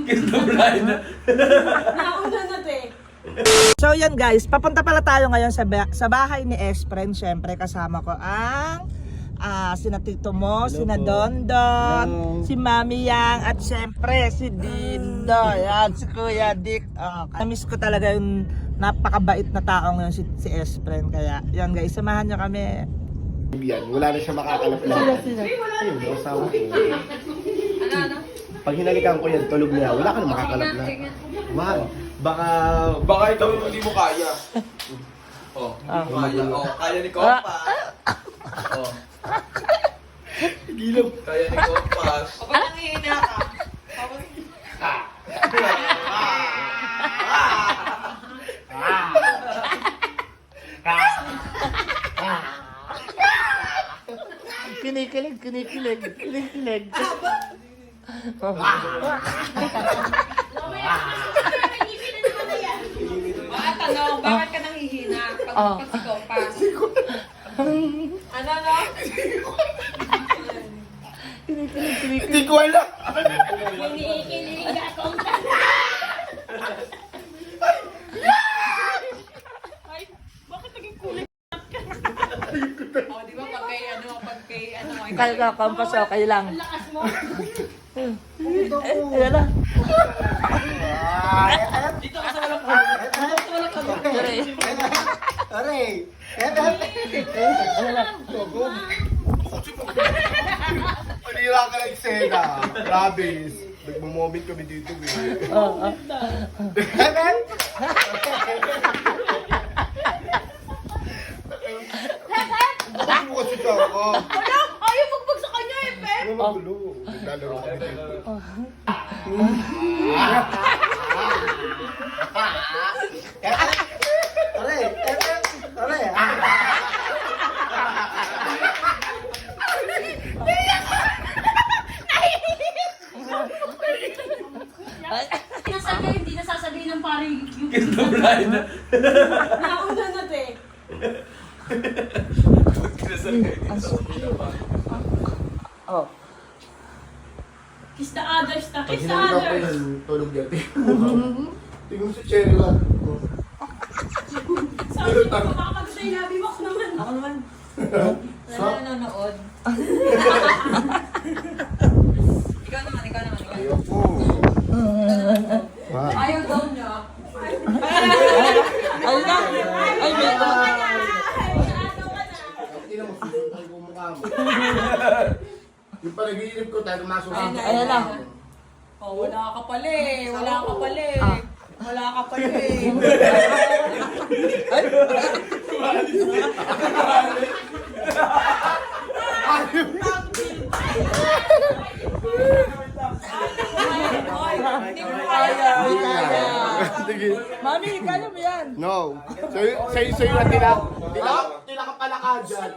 Kiss the bride. Nauna na te. So yan guys, papunta pala tayo ngayon sa bahay ni Espren. Siyempre kasama ko ang sina Tito Mo, sina Dondon, si Mami Yang, at siyempre si Dindo. Yan, si Kuya Dick. Namiss ko talaga yung napakabait na taong yun, si Espren. Kaya yan guys, samahan nyo kami. Yan, wala na siya makakalap-lap. Ayun, yung asawa ko. Pag hinalikan ko yan, tulog niya, wala ka na makakalap-lap. Mahal, Baka ikaw yung hindi mo kaya. Oh, kaya. Oh, kaya ni Kompas. Oh. Gilap. Kaya ni Kompas. Kapag nangihina ka. Kinikilig. Bakit tanong, bakit ka nangihina? Pag sigaw pa. Ano no? Hindi ko alam. Kinikilig akong Ay, bakit naging kulay ka? Oh, di ba pag kay ano, Kaya ka, kampas okay lang. ang lakas mo. Ayan na. Dito ka sa walang kami. Aray! Panira ka ng eksena. Rabis. Nagmamomit kami dito eh. Bakit mo kasi ka ako? Wala! Ayaw magbag sa kanya eh, Pep! Ano magulo? Naglalaro kami dito. Hindi nasasabihin ng paring yung Kiss the bride. nauna na te. Oh. Kiss the others na, Pag kiss the hinalikan ko others. yan, tulog yan. Tingnan mo si Cherry lang. Sabi ko, makakapag-sa yung labi mo. Ako naman. Ako naman. Nanonood. Ikaw naman. Ayoko. Ayaw daw niya. Ay na. Ay, may Tingnan mo, susunod ko mukha mo. Yung panaginip ko, tayo masusunod. Ayan na. Oh, wala ka pala eh. Wala ka pala eh. Wala ka pala eh. Mami, kaya mo yan. No. Sa'yo na tila ka pala ka dyan.